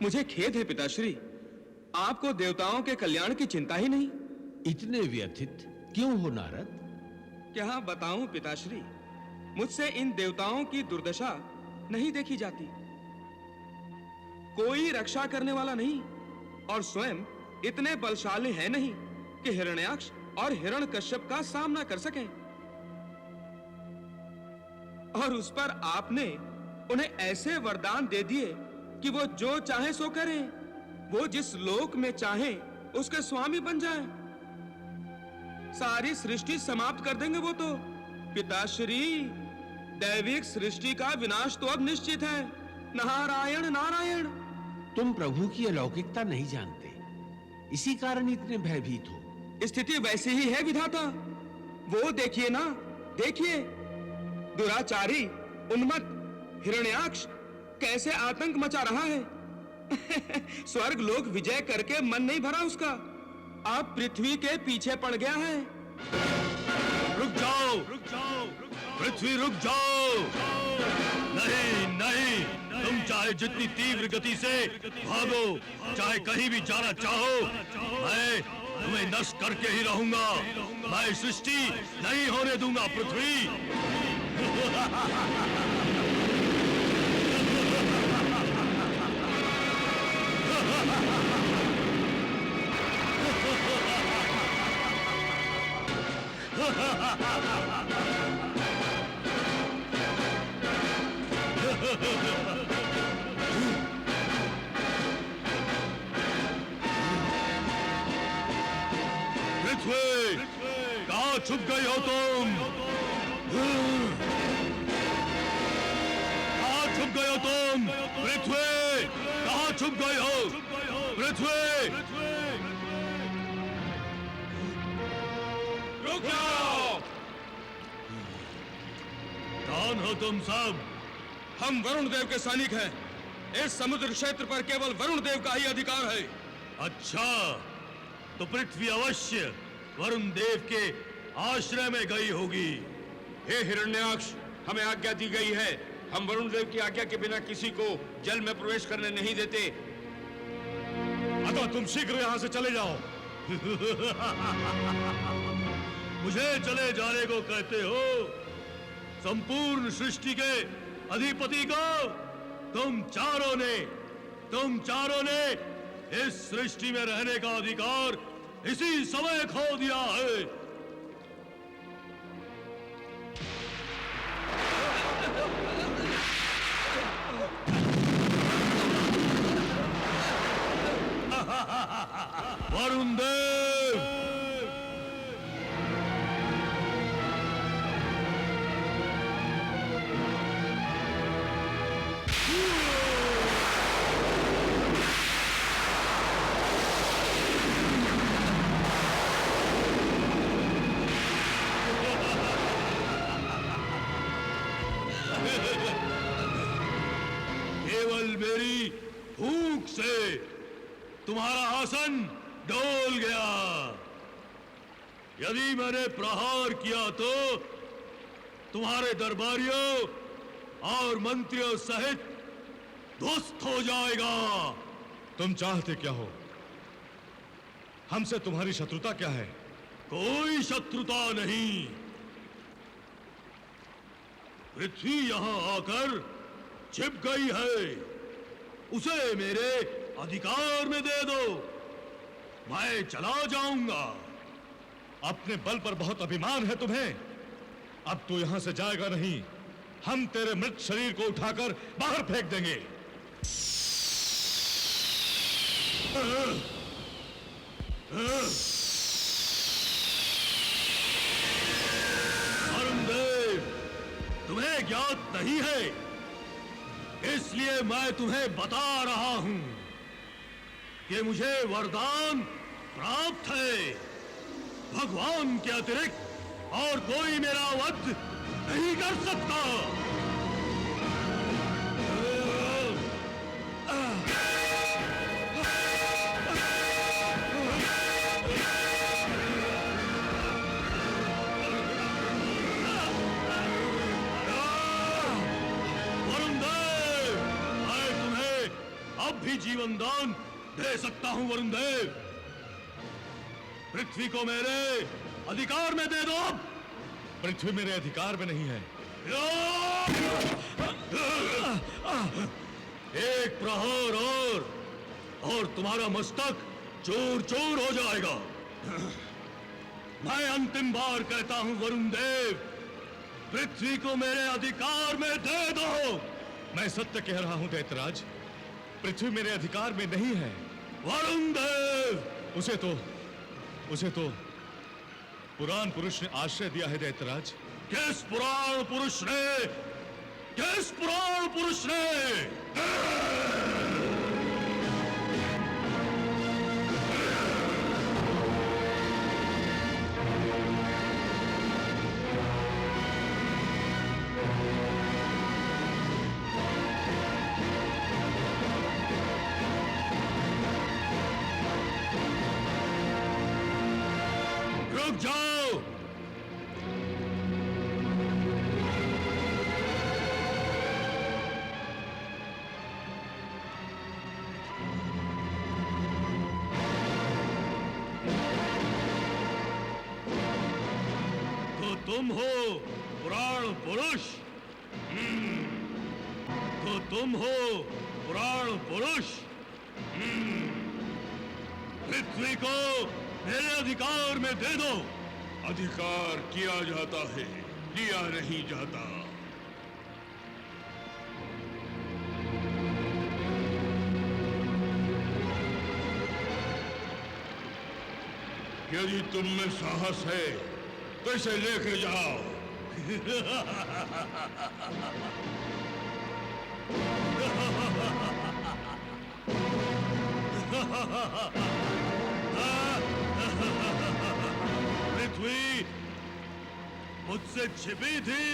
मुझे खेद है पिताश्री, आपको देवताओं के कल्याण की चिंता ही नहीं। इतने व्यथित क्यों हो नारद? क्या बताऊं पिताश्री, मुझसे इन देवताओं की दुर्दशा नहीं देखी जाती। कोई रक्षा करने वाला नहीं और स्वयं इतने बलशाली हैं नहीं कि हिरण्याक्ष और हिरण्यकश्यप का सामना कर सकें। और उस पर आपने उन्हें ऐसे वरदान दे दिए कि वो जो चाहे सो करें, वो जिस लोक में चाहें उसके स्वामी बन जाएं। सारी सृष्टि समाप्त कर देंगे वो तो। पिताश्री, दैविक सृष्टि का विनाश तो अब निश्चित है। नारायण नारायण। तुम प्रभु की अलौकिकता नहीं जानते, इसी कारण इतने भयभीत हो। स्थिति वैसी ही है विधाता। वो देखिए ना, देखिए, दुराचारी उन्मत्त हिरण्याक्ष कैसे आतंक मचा रहा है। स्वर्ग लोक विजय करके मन नहीं भरा उसका, अब पृथ्वी के पीछे पड़ गया है। रुक जाओ, पृथ्वी रुक जाओ। नहीं नहीं, तुम चाहे जितनी तीव्र गति से भागो, चाहे कहीं भी जाना चाहो, मैं तुम्हें नष्ट करके ही रहूंगा। मैं सृष्टि नहीं होने दूंगा पृथ्वी। पृथ्वी, कहाँ छुप गई हो तुम? कहाँ छुप गए हो तुम? पृथ्वी, कहाँ छुप गए हो? पृथ्वी, रुक जाओ। कौन हो तुम सब? हम वरुण देव के सैनिक हैं। इस समुद्र क्षेत्र पर केवल वरुण देव का ही अधिकार है। अच्छा, तो पृथ्वी अवश्य वरुण देव के आश्रय में गई होगी। हे हिरण्याक्ष, हमें आज्ञा दी गई है, हम वरुण देव की आज्ञा के बिना किसी को जल में प्रवेश करने नहीं देते। अतः तुम शीघ्र यहाँ से चले जाओ। मुझे चले जाने को कहते हो? संपूर्ण सृष्टि के अधिपति को तुम चारों ने इस सृष्टि में रहने का अधिकार इसी समय खो दिया है। वरुण देव, केवल मेरी भूख से तुम्हारा आसन डोल गया। यदि मैंने प्रहार किया तो तुम्हारे दरबारियों और मंत्रियों सहित ध्वस्त हो जाएगा। तुम चाहते क्या हो? हमसे तुम्हारी शत्रुता क्या है? कोई शत्रुता नहीं। पृथ्वी यहां आकर छिप गई है, उसे मेरे अधिकार में दे दो, मैं चला जाऊंगा। अपने बल पर बहुत अभिमान है तुम्हें। अब तू यहां से जाएगा नहीं। हम तेरे मृत शरीर को उठाकर बाहर फेंक देंगे। वरुण देव, तुम्हें ज्ञात नहीं है, इसलिए मैं तुम्हें बता रहा हूं कि मुझे वरदान प्राप्त है। भगवान के अतिरिक्त और कोई मेरा वध नहीं कर सकता। वरुण देव, मैं तुम्हें अब अब भी जीवन दान दे सकता हूं वरुण देव। पृथ्वी को मेरे अधिकार में दे दो। पृथ्वी मेरे अधिकार में नहीं है। एक प्रहार और तुम्हारा मस्तक चूर चूर हो जाएगा। मैं अंतिम बार कहता हूं वरुण देव, पृथ्वी को मेरे अधिकार में दे दो। मैं सत्य कह रहा हूं दैत्यराज, पृथ्वी मेरे अधिकार में नहीं है। वरुण देव, उसे तो पुराण पुरुष ने आश्रय दिया है दैत्यराज। किस पुराण पुरुष ने? किस पुराण पुरुष ने? रुक जाओ। तो तुम हो पुराण पुरुष? तो तुम हो पुराण पुरुष? पृथ्वी को मेरे अधिकार में दे दो। अधिकार किया जाता है, लिया नहीं जाता। यदि तुम में साहस है तो इसे लेके जाओ। पृथ्वी मुझसे छिपी थी।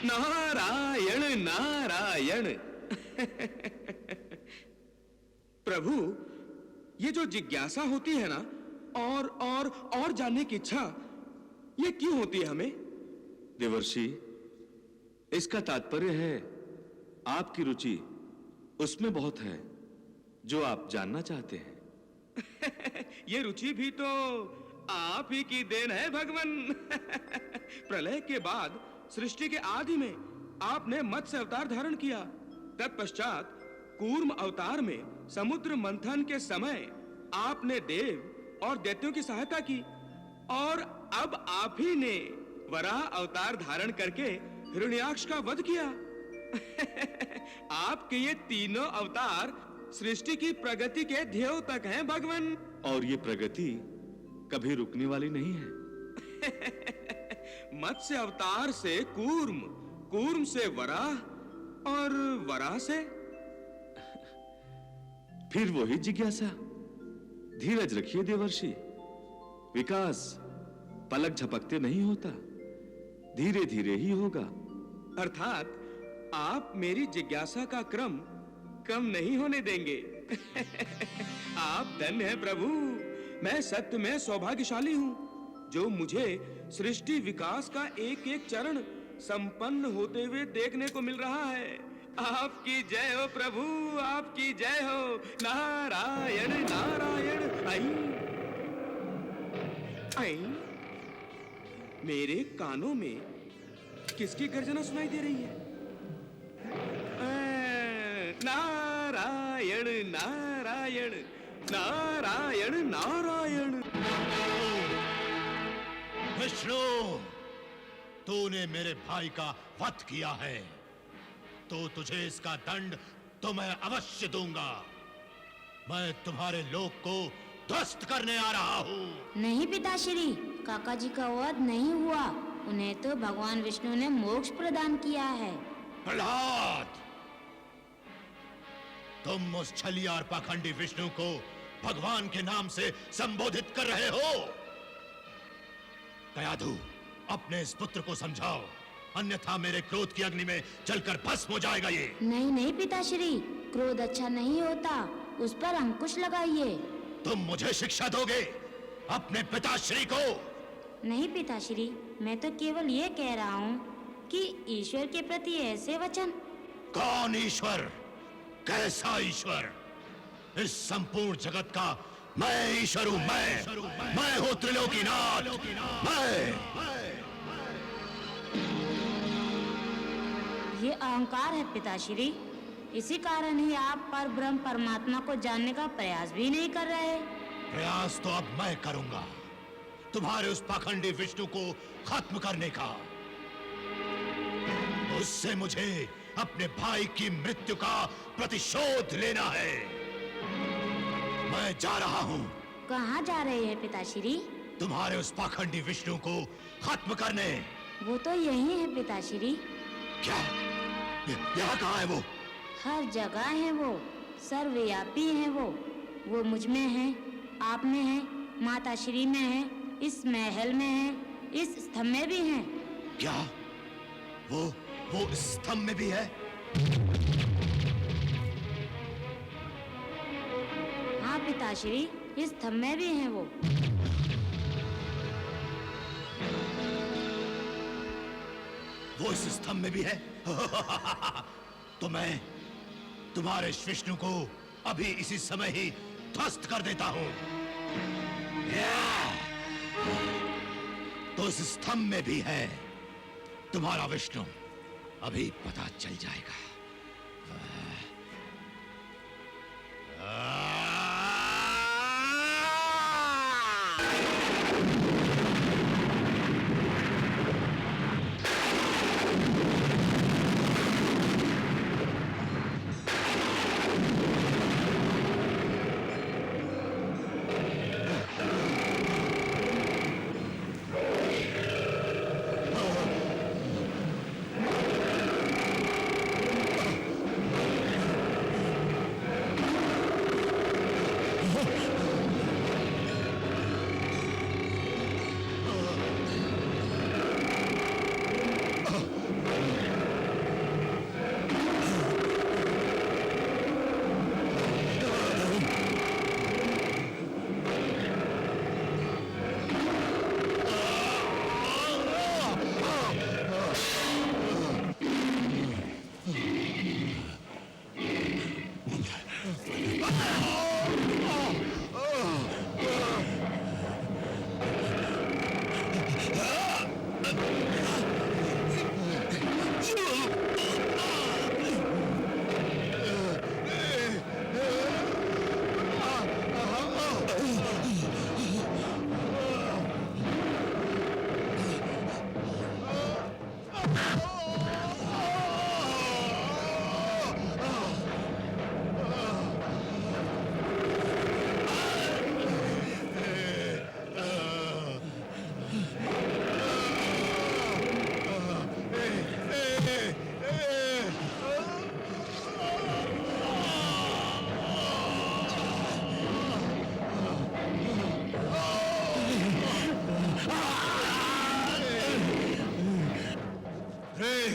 नारायण नारायण। प्रभु, ये जो जिज्ञासा होती है ना, और जानने की इच्छा, ये क्यों होती है हमें? देवर्षि, इसका तात्पर्य है आपकी रुचि उसमें बहुत है जो आप जानना चाहते हैं। ये रुचि भी तो आप ही की देन है भगवान। प्रलय के बाद सृष्टि के आदि में आपने मत्स्य अवतार धारण किया। तत्पश्चात कूर्म अवतार में समुद्र मंथन के समय आपने देव और दैत्यों की सहायता की, और अब आप ही ने वराह अवतार धारण करके हिरण्याक्ष का वध किया। आपके ये तीनों अवतार सृष्टि की प्रगति के ध्येय तक हैं भगवान। और ये प्रगति कभी रुकने वाली नहीं है। मत्स्य अवतार से कूर्म, कूर्म से वराह, और वराह से फिर वही जिज्ञासा। धीरज रखिए देवर्षि, विकास पलक झपकते नहीं होता, धीरे धीरे ही होगा। अर्थात आप मेरी जिज्ञासा का क्रम कम नहीं होने देंगे। आप धन्य हैं प्रभु। मैं सत्य में सौभाग्यशाली हूँ जो मुझे सृष्टि विकास का एक एक चरण संपन्न होते हुए देखने को मिल रहा है। आपकी जय हो प्रभु, आपकी जय हो। नारायण नारायण। आई आई, मेरे कानों में किसकी गर्जना सुनाई दे रही है? नारायण नारायण नारायण नारायण। विष्णु, तूने मेरे भाई का वध किया है तो तुझे इसका दंड तो मैं अवश्य दूंगा। मैं तुम्हारे लोक को ध्वस्त करने आ रहा हूँ। नहीं पिताश्री, काका जी का वध नहीं हुआ। उन्हें तो भगवान विष्णु ने मोक्ष प्रदान किया है। प्रहलाद, तुम उस छलिया और पाखंडी विष्णु को भगवान के नाम से संबोधित कर रहे हो। कयाधु, अपने इस पुत्र को समझाओ, अन्यथा मेरे क्रोध की अग्नि में जलकर भस्म हो जाएगा ये। नहीं नहीं पिताश्री, क्रोध अच्छा नहीं होता, उस पर अंकुश लगाइए। तुम मुझे शिक्षा दोगे अपने पिताश्री को? नहीं पिताश्री, मैं तो केवल ये कह रहा हूँ कि ईश्वर के प्रति ऐसे वचन। कौन ईश्वर? कैसा ईश्वर? इस संपूर्ण जगत का मैं ईश्वर हूँ। मैं हूँ त्रिलोकीनाथ। ये अहंकार है पिताश्री, इसी कारण ही आप पर ब्रह्म परमात्मा को जानने का प्रयास भी नहीं कर रहे। प्रयास तो अब मैं करूंगा, तुम्हारे उस पाखंडी विष्णु को खत्म करने का। उससे मुझे अपने भाई की मृत्यु का प्रतिशोध लेना है। मैं जा रहा हूँ। कहाँ जा रहे हैं पिताश्री? तुम्हारे उस पाखंडी विष्णु को खत्म करने। वो तो यही है पिताश्री। क्या? यहाँ कहाँ है वो? हर जगह है वो, सर्वव्यापी है वो मुझ में है, आप में है, माता श्री में है, इस महल में है, इस स्तंभ में भी है। क्या? वो इस स्तंभ में भी है? हाँ पिताश्री, इस स्तंभ में भी है वो। वो इस स्तंभ में भी है? तो मैं तुम्हारे विष्णु को अभी इसी समय ही ध्वस्त कर देता हूं। तो इस स्तंभ में भी है तुम्हारा विष्णु, अभी पता चल जाएगा।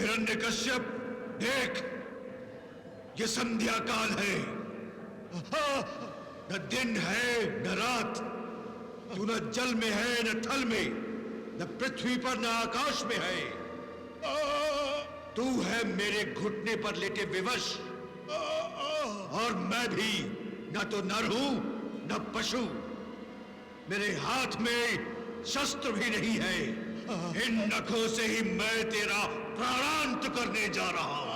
हिरण्यकश्यप, देख, ये संध्या काल है। न दिन है न रात। तू न जल में है न थल में, न पृथ्वी पर न आकाश में है। तू है मेरे घुटने पर लेटे विवश, और मैं भी न तो नर हूं न पशु। मेरे हाथ में शस्त्र भी नहीं है। इन नखों से ही मैं तेरा प्राणांत करने जा रहा हूं।